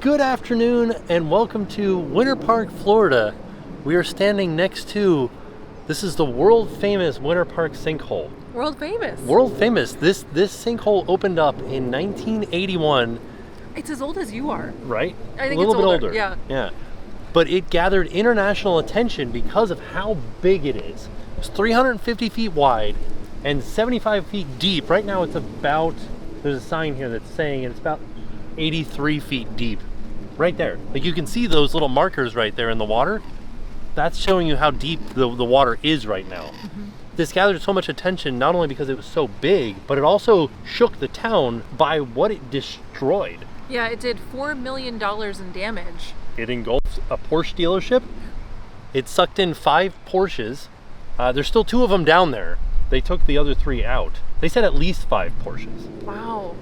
Good afternoon and welcome to Winter Park, Florida. We are standing next to, this is the world famous Winter Park Sinkhole. World famous. World famous. This sinkhole opened up in 1981. It's as old as you are. Right? I think a little it's bit older. older. Yeah. Yeah. But it gathered international attention because of how big it is. It's 350 feet wide and 75 feet deep. Right now it's about, there's a sign here that's saying it's about 83 feet deep. Right there. Like you can see those little markers right there in the water. That's showing you how deep the water is right now. Mm-hmm. This gathered so much attention not only because it was so big, but it also shook the town by what it destroyed. Yeah, it did $4 million in damage. It engulfed a Porsche dealership. It sucked in 5 Porsches. There's still 2 of them down there. They took the other 3 out. They said at least 5 Porsches. Wow.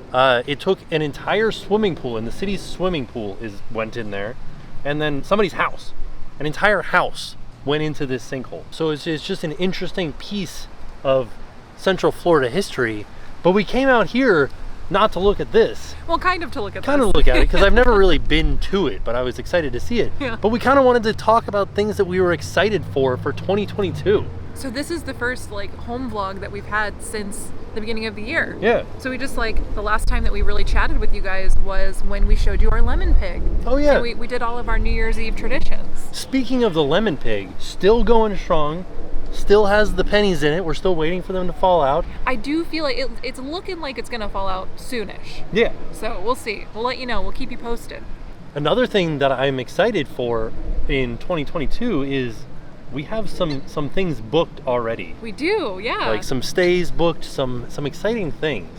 It took an entire swimming pool, and the city's swimming pool went in there. And then somebody's house, an entire house went into this sinkhole. So it's just an interesting piece of Central Florida history. But we came out here not to look at this. Well, kind of to look at Kind of look at it, because I've never really been to it, but I was excited to see it. Yeah. But we kind of wanted to talk about things that we were excited for 2022. So this is the first home vlog that we've had since the beginning of the year. Yeah. So we just the last time that we really chatted with you guys was when we showed you our lemon pig. Oh yeah. And we did all of our New Year's Eve traditions. Speaking of the lemon pig, still going strong, still has the pennies in it. We're still waiting for them to fall out. I do feel like it's looking like it's gonna fall out soonish. Yeah. So we'll see. We'll let you know. We'll keep you posted. Another thing that I'm excited for in 2022 is we have some things booked already. We do, yeah. Like some stays booked, some exciting things.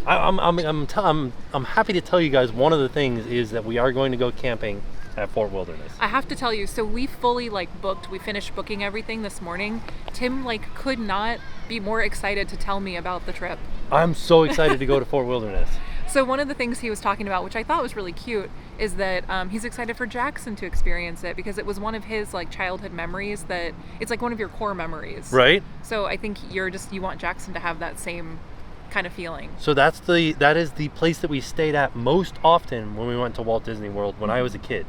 I'm happy to tell you guys one of the things is that we are going to go camping at Fort Wilderness. I have to tell you, so we fully booked. We finished booking everything this morning. Tim could not be more excited to tell me about the trip. I'm so excited to go to Fort Wilderness. So one of the things he was talking about, which I thought was really cute, is that he's excited for Jackson to experience it because it was one of his childhood memories that it's one of your core memories. Right. So I think you want Jackson to have that same kind of feeling. So that is the place that we stayed at most often when we went to Walt Disney World when I was a kid.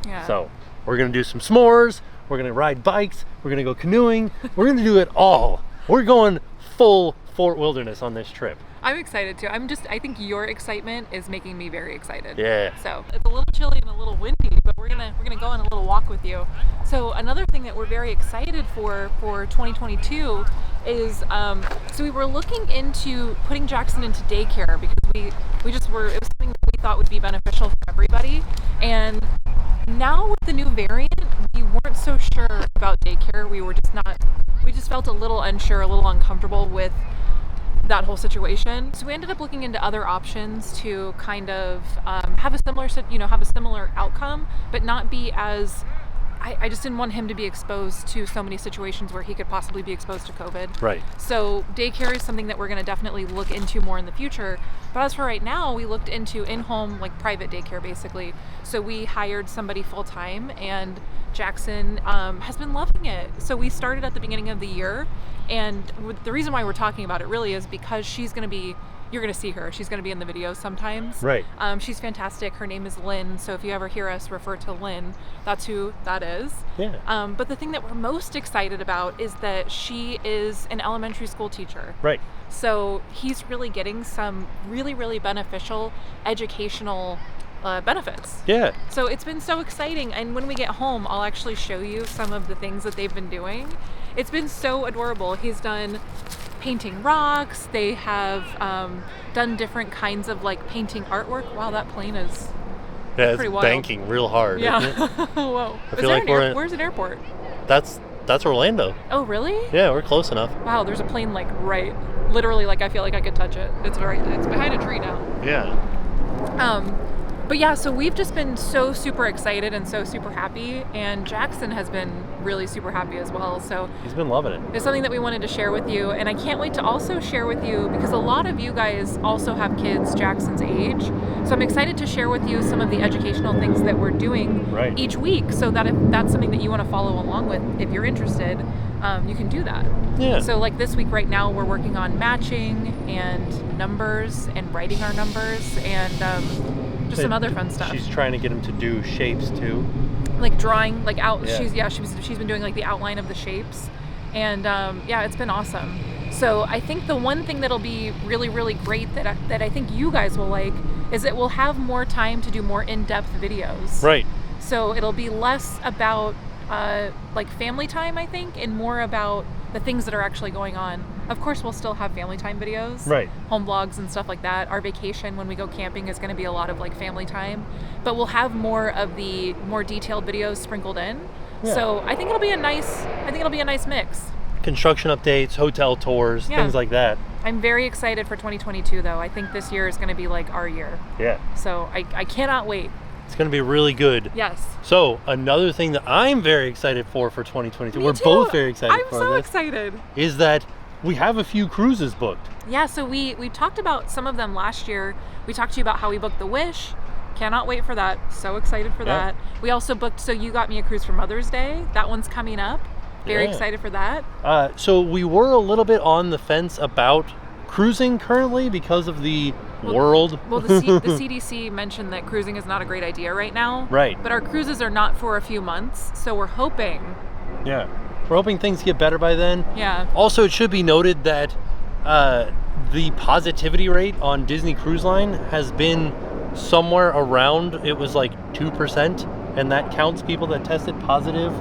Yeah. So we're gonna do some s'mores. We're gonna ride bikes. We're gonna go canoeing. We're gonna do it all. We're going full Fort Wilderness on this trip. I'm excited too. I think your excitement is making me very excited. Yeah. So it's a little chilly and a little windy, but we're gonna go on a little walk with you. So another thing that we're very excited for 2022 is so we were looking into putting Jackson into daycare because we just were, it was something that we thought would be beneficial for everybody. And now with the new variant, we weren't so sure about daycare. We just felt a little unsure, a little uncomfortable with that whole situation. So we ended up looking into other options to kind of have a similar outcome, but not be as, I just didn't want him to be exposed to so many situations where he could possibly be exposed to COVID. Right. So daycare is something that we're going to definitely look into more in the future. But as for right now, we looked into in-home, private daycare basically. So we hired somebody full-time and Jackson has been loving it. So we started at the beginning of the year, and the reason why we're talking about it really is because she's going to be, you're going to see her. She's going to be in the videos sometimes. Right. She's fantastic. Her name is Lynn. So if you ever hear us refer to Lynn, that's who that is. Yeah. But the thing that we're most excited about is that she is an elementary school teacher. Right. So he's really getting some really, really beneficial educational benefits. Yeah. So it's been so exciting, and when we get home I'll actually show you some of the things that they've been doing. It's been so adorable. He's done painting rocks. They have done different kinds of like painting artwork. Wow, that plane is it's pretty wild. banking real hard. Yeah. Isn't it? Whoa. I feel like Where's an airport? That's Orlando. Oh, really? Yeah, we're close enough. Wow, there's a plane like right, literally like I feel like I could touch it. It's behind a tree now. Yeah. But yeah, so we've just been so super excited and so super happy, and Jackson has been really super happy as well. So He's been loving it. it's something that we wanted to share with you, and I can't wait to also share with you because a lot of you guys also have kids Jackson's age. So I'm excited to share with you some of the educational things that we're doing Right. each week, so that if that's something that you want to follow along with, if you're interested, you can do that. Yeah. So like this week right now we're working on matching and numbers and writing our numbers and just some other fun stuff. She's trying to get him to do shapes too. Like drawing, like out. Yeah. She's been doing like the outline of the shapes, and it's been awesome. So I think the one thing that'll be really, really great that I think you guys will like is that we'll have more time to do more in-depth videos. Right. So it'll be less about like family time, I think, and more about the things that are actually going on. Of course, we'll still have family time videos, right? Home vlogs and stuff like that. Our vacation when we go camping is going to be a lot of like family time, but we'll have more of the more detailed videos sprinkled in. Yeah. So I think it'll be a nice mix. Construction updates, hotel tours, things like that. I'm very excited for 2022 though. I think this year is going to be like our year. Yeah. So I cannot wait. It's going to be really good. Yes. So another thing that I'm very excited for 2022, Me we're too. both very excited I'm for so this, excited. is that we have a few cruises booked. Yeah, so we talked about some of them last year. We talked to you about how we booked the Wish. Cannot wait for that. So excited for that. We also booked, so you got me a cruise for Mother's Day. That one's coming up. Very excited for that. So we were a little bit on the fence about cruising currently because of the world. Well, the CDC mentioned that cruising is not a great idea right now. Right. But our cruises are not for a few months, so we're hoping. Yeah. We're hoping things get better by then. Yeah. Also, it should be noted that the positivity rate on Disney Cruise Line has been somewhere around, it was like 2%, and that counts people that tested positive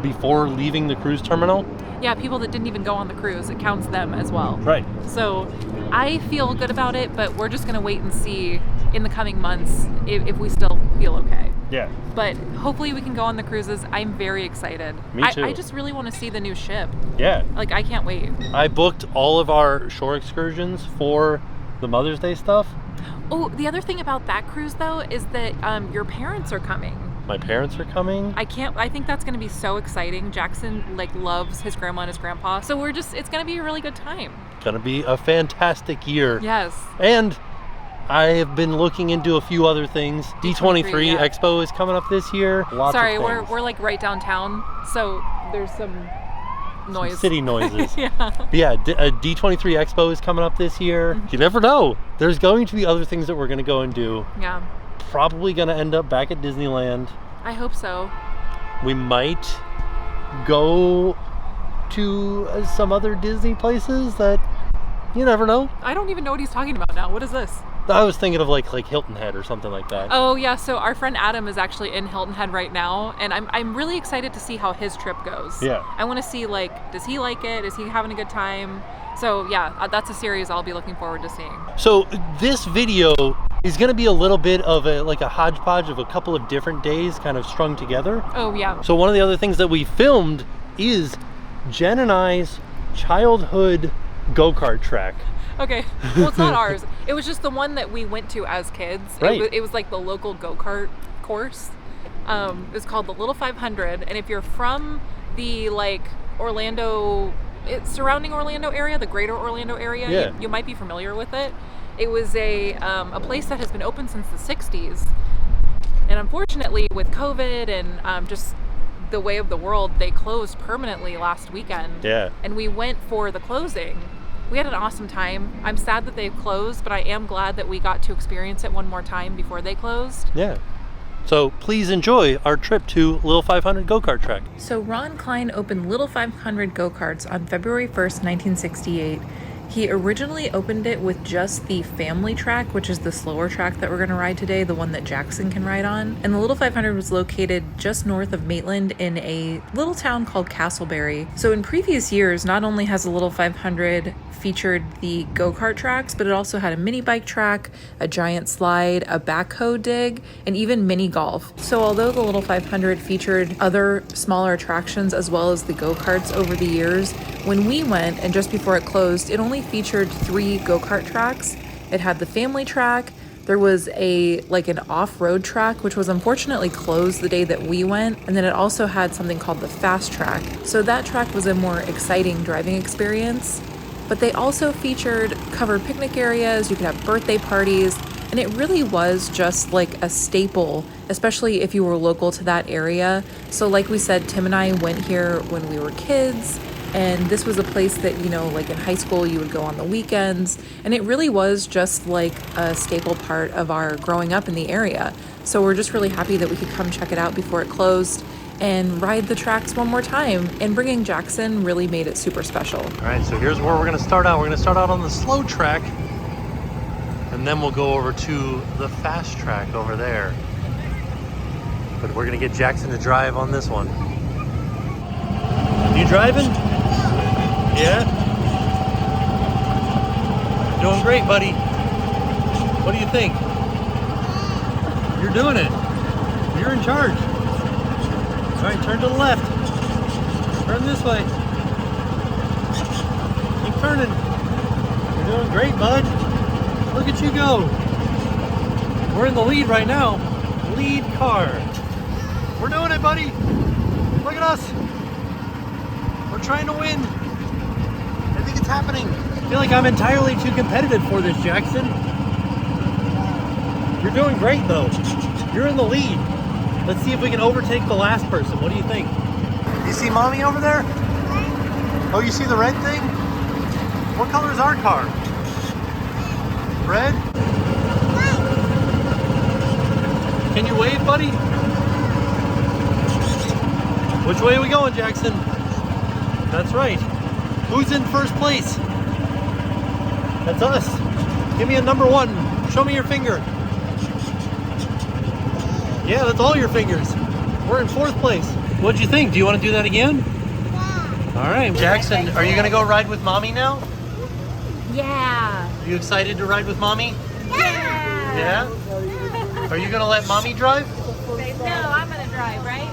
before leaving the cruise terminal. Yeah, people that didn't even go on the cruise, it counts them as well. Right. So I feel good about it, but we're just going to wait and see in the coming months if we still feel okay. Yeah. But hopefully we can go on the cruises. I'm very excited. Me too. I just really want to see the new ship. Yeah. Like, I can't wait. I booked all of our shore excursions for the Mother's Day stuff. Oh, the other thing about that cruise, though, is that your parents are coming. My parents are coming. I think that's going to be so exciting. Jackson, like, loves his grandma and his grandpa. So it's going to be a really good time. Going to be a fantastic year. Yes. And I have been looking into a few other things. D23 yeah. Expo is coming up this year. Lots Sorry, of things. we're like right downtown, so there's some noise. Some city noises. Yeah. But yeah, a D23 Expo is coming up this year. You never know. There's going to be other things that we're going to go and do. Yeah. Probably going to end up back at Disneyland. I hope so. We might go to some other Disney places that you never know. I don't even know what he's talking about now. What is this? I was thinking of like Hilton Head or something like that. Oh yeah, so our friend Adam is actually in Hilton Head right now, and I'm really excited to see how his trip goes. Yeah. I want to see, like, does he like it? Is he having a good time? So yeah, that's a series I'll be looking forward to seeing. So this video is going to be a little bit of a hodgepodge of a couple of different days kind of strung together. Oh yeah. So one of the other things that we filmed is Jen and I's childhood go-kart track. Okay, well, it's not ours. It was just the one that we went to as kids. Right. It was like the local go-kart course. It was called the Little 500, and if you're from the like surrounding Orlando area, the greater Orlando area, you might be familiar with it. It was a place that has been open since the 60s, and unfortunately with COVID and just the way of the world, they closed permanently last weekend. Yeah. And we went for the closing. We had an awesome time. I'm sad that they've closed, but I am glad that we got to experience it one more time before they closed. Yeah. So please enjoy our trip to Little 500 go-kart track. So Ron Klein opened Little 500 go-karts on February 1st, 1968. He originally opened it with just the family track, which is the slower track that we're going to ride today, the one that Jackson can ride on. And the Little 500 was located just north of Maitland in a little town called Castleberry. So in previous years, not only has the Little 500 featured the go-kart tracks, but it also had a mini bike track, a giant slide, a backhoe dig, and even mini golf. So although the Little 500 featured other smaller attractions as well as the go-karts over the years, when we went and just before it closed, it only featured 3 go-kart tracks. It had the family track, there was an off-road track, which was unfortunately closed the day that we went, and then it also had something called the fast track. So that track was a more exciting driving experience. But they also featured covered picnic areas, you could have birthday parties, and it really was just like a staple, especially if you were local to that area. So like we said, Tim and I went here when we were kids. And this was a place that, you know, like in high school, you would go on the weekends. And it really was just like a staple part of our growing up in the area. So we're just really happy that we could come check it out before it closed and ride the tracks one more time. And bringing Jackson really made it super special. All right, so here's where we're gonna start out. We're gonna start out on the slow track, and then we'll go over to the fast track over there. But we're gonna get Jackson to drive on this one. You driving? Yeah? Doing great, buddy. What do you think? You're doing it. You're in charge. All right, turn to the left. Turn this way. Keep turning. You're doing great, bud. Look at you go. We're in the lead right now. Lead car. We're doing it, buddy. Look at us. We're trying to win. I think it's happening. I feel like I'm entirely too competitive for this, Jackson. You're doing great, though. You're in the lead. Let's see if we can overtake the last person. What do you think? You see Mommy over there? Oh, you see the red thing? What color is our car? Red? Can you wave, buddy? Which way are we going, Jackson? That's right. Who's in first place? That's us. Give me a number 1. Show me your finger. Yeah, that's all your fingers. We're in 4th place. What'd you think? Do you want to do that again? Yeah. All right, Jackson, are you going to go ride with Mommy now? Yeah. Are you excited to ride with Mommy? Yeah. Yeah? Are you going to let Mommy drive? No, I'm going to drive, right?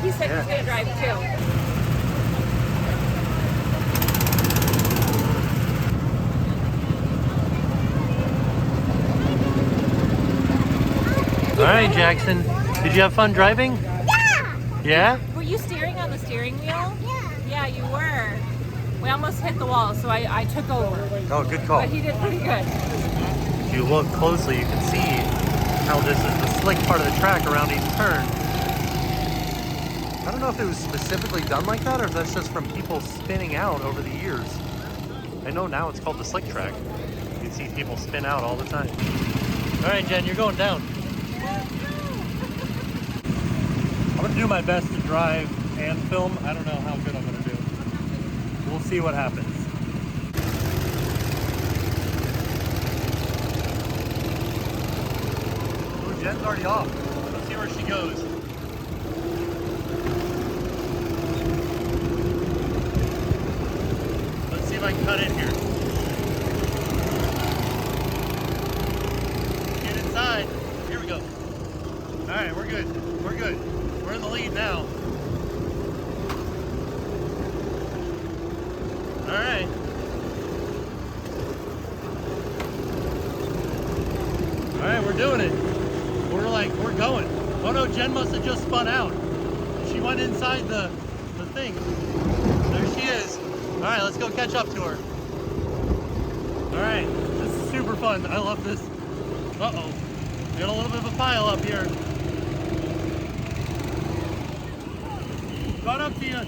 He said he's going to drive too. All right, Jackson. Did you have fun driving? Yeah! Yeah? Were you steering on the steering wheel? Yeah. Yeah, you were. We almost hit the wall, so I took over. Oh, good call. But he did pretty good. If you look closely, you can see how this is the slick part of the track around each turn. I don't know if it was specifically done like that or if that's just from people spinning out over the years. I know now it's called the slick track. You can see people spin out all the time. All right, Jen, you're going down. I'm gonna do my best to drive and film. I don't know how good I'm gonna do. We'll see what happens. Ooh, Jen's already off. Let's see where she goes. Let's see if I can cut in here. Get inside. Here we go. All right, we're good. We're good. We're in the lead now. All right. All right, we're doing it. We're going. Oh no, Jen must have just spun out. She went inside the thing. There she is. All right, let's go catch up to her. All right, this is super fun. I love this. Uh-oh. We got a little bit of a pile up here. Caught up to you.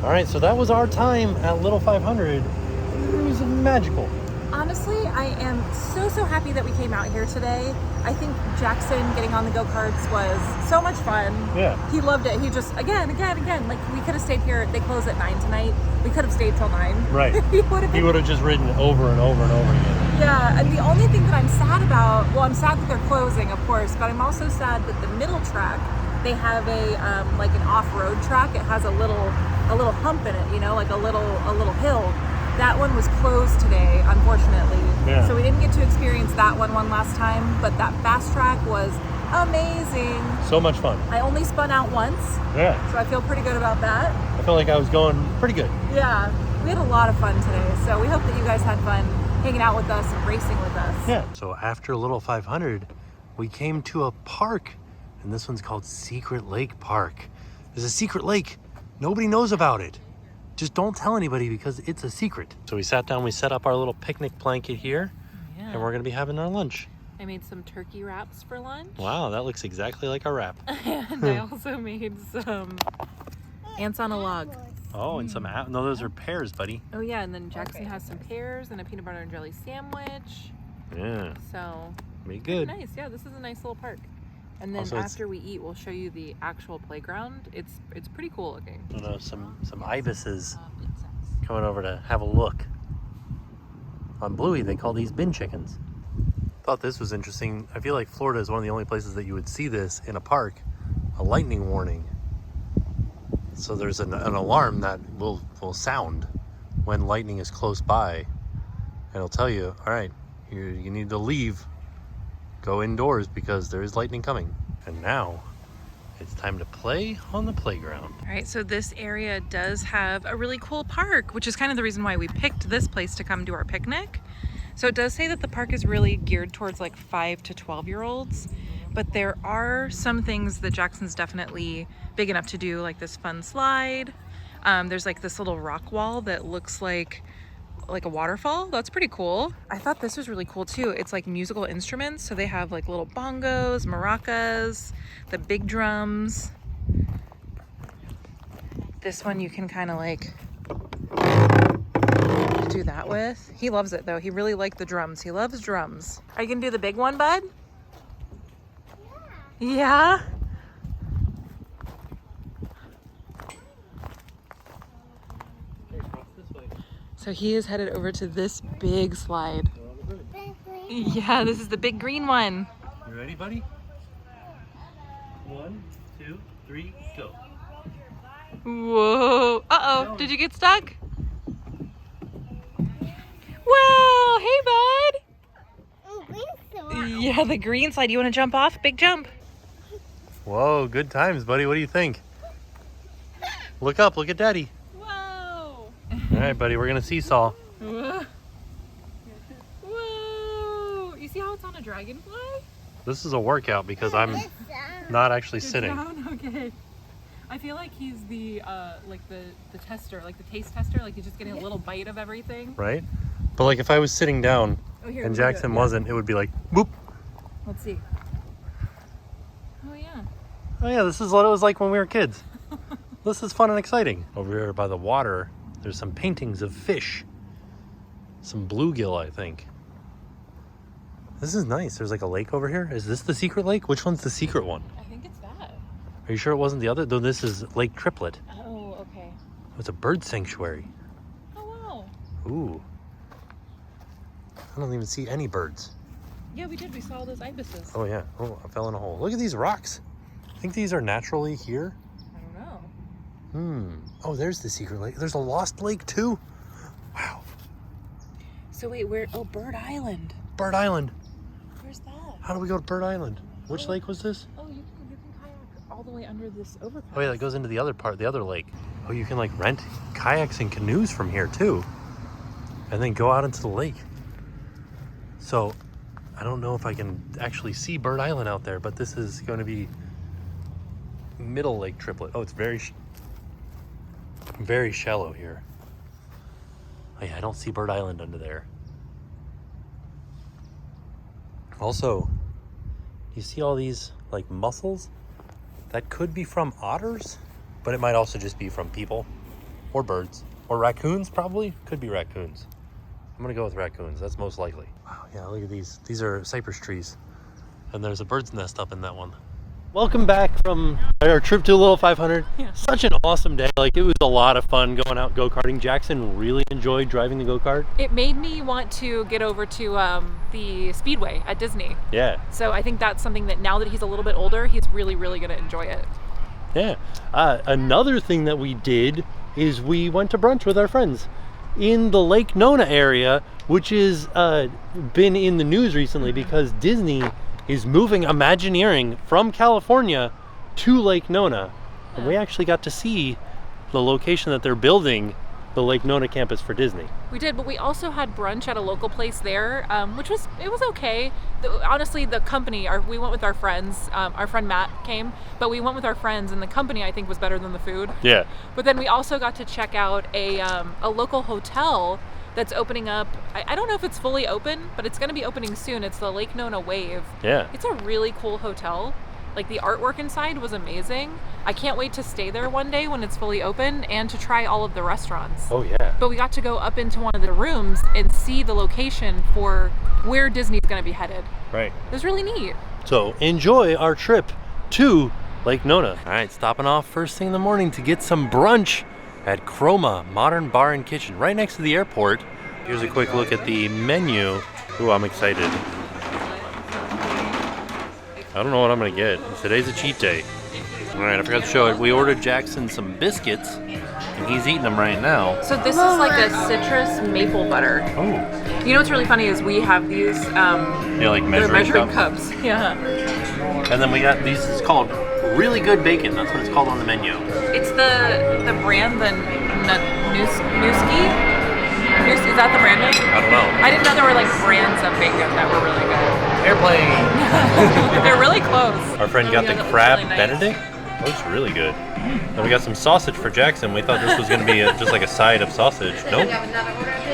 All right, so that was our time at Little 500. It was magical. Honestly, I am so happy that we came out here today. I think Jackson getting on the go-karts was so much fun. Yeah. He loved it. He just, again, like we could have stayed here. They close at 9 tonight. We could have stayed till 9. Right. He would have just ridden over and over and over again. Yeah, and the only thing that I'm sad about, well, I'm sad that they're closing, of course, but I'm also sad that the middle track, they have a like an off-road track. It has a little hump in it, you know, like a little hill. That one was closed today, unfortunately. Yeah. So we didn't get to experience that one last time, but that fast track was amazing. So much fun. I only spun out once. Yeah. So I feel pretty good about that. I felt like I was going pretty good. Yeah. We had a lot of fun today. So we hope that you guys had fun hanging out with us and racing with us. Yeah. So after Little 500, we came to a park, and this one's called Secret Lake Park. There's a secret lake. Nobody knows about it. Just don't tell anybody because it's a secret. So we sat down, we set up our little picnic blanket here, and we're gonna be having our lunch. I made some turkey wraps for lunch. Wow, that looks exactly like our wrap. And I also made some Ants on a log. Oh, and some no, those are pears, buddy. Oh yeah, and then Jackson has some pears and a peanut butter and jelly sandwich. Yeah. So Be good. nice. Yeah, this is a nice little park. And then Also, after we eat, we'll show you the actual playground. It's pretty cool looking. I don't know, some ibises coming over to have a look. On Bluey, they call these bin chickens. Thought this was interesting. I feel like Florida is one of the only places that you would see this in a park. A lightning warning. So there's an alarm that will sound when lightning is close by. And it'll tell you, all right, you need to leave. Go indoors because there is lightning coming. And now it's time to play on the playground. All right, so this area does have a really cool park, which is kind of the reason why we picked this place to come do our picnic. So it does say that the park is really geared towards like 5 to 12-year-olds, but there are some things that Jackson's definitely big enough to do, like this fun slide. There's like this little rock wall that looks like a waterfall. That's pretty cool. I thought this was really cool too. It's like musical instruments. So they have like little bongos, maracas, the big drums. This one you can kind of like do that with. He loves it though. He really liked the drums. He loves drums. Are you gonna do the big one, bud? Yeah? So he is headed over to this big slide. Yeah, this is the big green one. You ready, buddy? 1, 2, 3, go. Whoa. Uh-oh, did you get stuck? Whoa, hey, bud. Yeah, the green slide. You want to jump off? Big jump. Whoa, good times, buddy. What do you think? Look up, look at Daddy. Whoa. All right, buddy, we're gonna seesaw. Whoa. You see how it's on a dragonfly? This is a workout because I'm not actually sitting. Okay. I feel like he's the tester, like the taste tester, like he's just getting a little bite of everything. Right? But like if I was sitting down and Jackson wasn't, it would be like, boop. Let's see. Oh yeah. Oh yeah, this is what it was like when we were kids. This is fun and exciting. Over here by the water, there's some paintings of fish. Some bluegill, I think. This is nice. There's like a lake over here. Is this the secret lake? Which one's the secret one? I think it's that. Are you sure it wasn't the other? Though this is Lake Triplet. Oh, okay. It's a bird sanctuary. Oh wow. Ooh. I don't even see any birds. Yeah, we did. We saw all those ibises. Oh yeah. Oh, I fell in a hole. Look at these rocks. I think these are naturally here. I don't know. Oh, there's the secret lake. There's a lost lake too. Wow. So wait, where? Oh, Bird Island. Bird Island. Where's that? How do we go to Bird Island? Which lake was this? Oh, you can kayak all the way under this overpass. Oh yeah, that goes into the other part, the other lake. Oh, you can like rent kayaks and canoes from here too. And then go out into the lake. So, I don't know if I can actually see Bird Island out there, but this is going to be Middle Lake Triplet. Oh, it's very shallow here. Oh yeah, I don't see Bird Island under there. Also, you see all these like mussels? That could be from otters, but it might also just be from people or birds or raccoons probably. Could be raccoons. I'm gonna go with raccoons. That's most likely. Wow, yeah, look at these. These are cypress trees. And there's a bird's nest up in that one. Welcome back from our trip to Little 500. Yeah. Such an awesome day. Like, it was a lot of fun going out go-karting. Jackson really enjoyed driving the go-kart. It made me want to get over to the Speedway at Disney. Yeah. So I think that's something that now that he's a little bit older, he's really, really going to enjoy it. Yeah. Another thing that we did is we went to brunch with our friends in the Lake Nona area, which has been in the news recently because Disney is moving Imagineering from California to Lake Nona. And we actually got to see the location that they're building the Lake Nona campus for Disney. We did, but we also had brunch at a local place there, which was okay. Honestly, the company, we went with our friends. Our friend Matt came, but we went with our friends, and the company I think was better than the food. Yeah. But then we also got to check out a local hotel that's opening up. I don't know if it's fully open, but it's going to be opening soon. It's the Lake Nona Wave. Yeah. It's a really cool hotel. Like the artwork inside was amazing. I can't wait to stay there one day when it's fully open and to try all of the restaurants. Oh yeah. But we got to go up into one of the rooms and see the location for where Disney's gonna be headed. Right. It was really neat. So enjoy our trip to Lake Nona. All right, stopping off first thing in the morning to get some brunch at Chroma Modern Bar and Kitchen, right next to the airport. Here's a quick look at the menu. Ooh, I'm excited. I don't know what I'm gonna get. Today's a cheat day. All right, I forgot to show it. We ordered Jackson some biscuits, and he's eating them right now. So this is like a citrus maple butter. Oh. You know what's really funny is we have these Yeah, like measuring cups. Yeah. And then we got these. It's called Really Good Bacon. That's what it's called on the menu. It's the brand, the Newski. Is that the brand name? I don't know. I didn't know there were like brands of bacon that were really good. Airplane. They're really close. Our friend got the that looks crab really nice. Benedict. Looks really good. Then we got some sausage for Jackson. We thought this was going to be just like a side of sausage. Nope.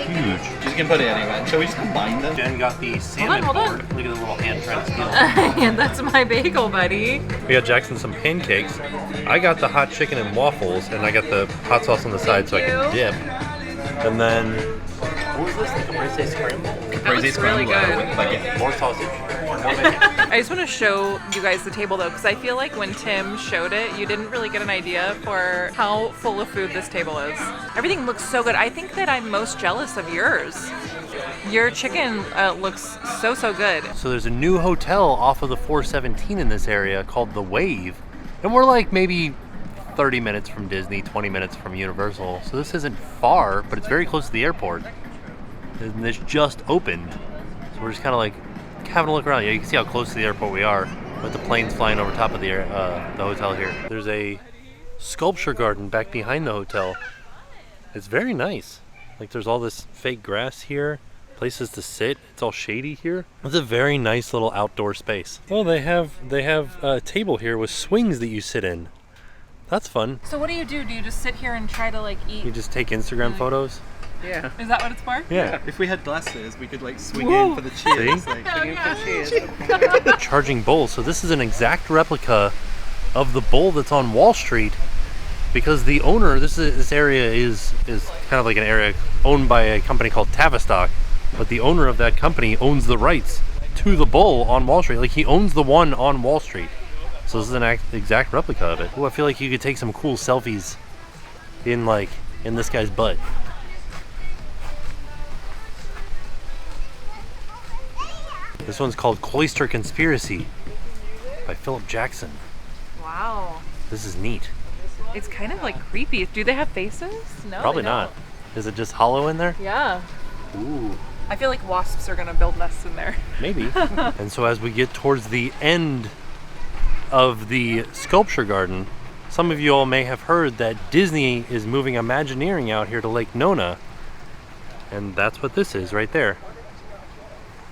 Huge. She's gonna put it anyway. Shall we just combine them? Jen got the salmon Hold on. board. Look at the little hand trying to steal it. Yeah, that's my bagel, buddy. We got Jackson some pancakes. I got the hot chicken and waffles, and I got the hot sauce on the side so I can dip. And then, what was this? The caprese scramble? That looks really good. With like More sausage. I just want to show you guys the table though, because I feel like when Tim showed it, you didn't really get an idea for how full of food this table is. Everything looks so good. I think that I'm most jealous of yours. Your chicken looks so good. So there's a new hotel off of the 417 in this area called The Wave. And we're like maybe 30 minutes from Disney, 20 minutes from Universal. So this isn't far, but it's very close to the airport. And this just opened. So we're just kind of like having a look around. Yeah, you can see how close to the airport we are with the planes flying over top of the hotel here. There's a sculpture garden back behind the hotel. It's very nice. Like there's all this fake grass here, places to sit. It's all shady here. It's a very nice little outdoor space. Well, they have a table here with swings that you sit in. That's fun. So what do? Do you just sit here and try to like eat? You just take Instagram photos. yeah. Is that what it's for? Yeah. If we had glasses, we could like swing Whoa. in for the cheers. See? Like, Hell swing in yeah. for the cheers. Charging bowl. So this is an exact replica of the bowl that's on Wall Street, because the owner, this area is kind of like an area owned by a company called Tavistock, but the owner of that company owns the rights to the bowl on Wall Street. Like he owns the one on Wall Street. So this is an exact replica of it. Ooh, I feel like you could take some cool selfies in this guy's butt. This one's called Cloister Conspiracy by Philip Jackson. Wow. This is neat. It's kind of like creepy. Do they have faces? No. Probably they don't. not. Is it just hollow in there? Yeah. Ooh, I feel like wasps are gonna build nests in there. maybe. And so as we get towards the end of the sculpture garden, some of you all may have heard that Disney is moving Imagineering out here to Lake Nona. And that's what this is right there.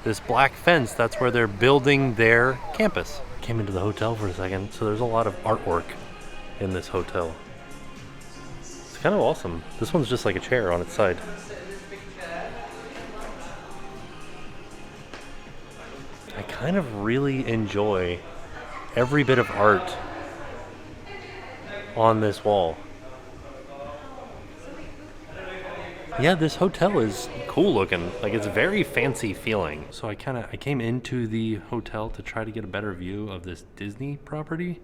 This black fence, that's where they're building their campus. Came into the hotel for a second, so there's a lot of artwork in this hotel. It's kind of awesome. This one's just like a chair on its side. I kind of really enjoy every bit of art on this wall. Yeah, this hotel is cool looking. Like it's very fancy feeling. So I came into the hotel to try to get a better view of this Disney property.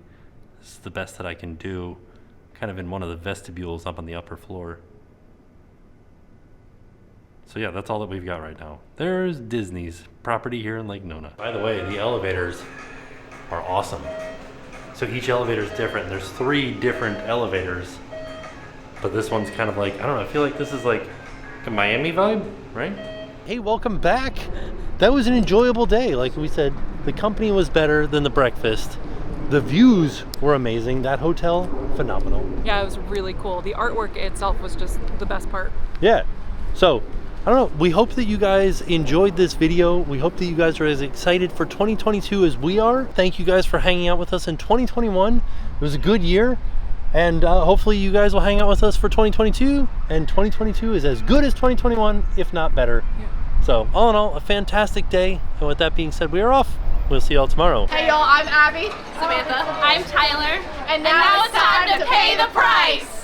This is the best that I can do, kind of in one of the vestibules up on the upper floor. So yeah, that's all that we've got right now. There's Disney's property here in Lake Nona. By the way, the elevators are awesome. So each elevator is different. There's 3 different elevators, but this one's kind of like, I don't know, I feel like this is like a Miami vibe, right? Hey, welcome back. That was an enjoyable day. Like we said, the company was better than the breakfast. The views were amazing. That hotel, phenomenal. Yeah, it was really cool. The artwork itself was just the best part. Yeah. So, I don't know. We hope that you guys enjoyed this video. We hope that you guys are as excited for 2022 as we are. Thank you guys for hanging out with us in 2021. It was a good year. And hopefully you guys will hang out with us for 2022. And 2022 is as good as 2021, if not better. Yeah. So, all in all, a fantastic day. And with that being said, we are off. We'll see y'all tomorrow. Hey y'all, I'm Abby. Samantha. I'm Tyler. And now it's time to pay the price.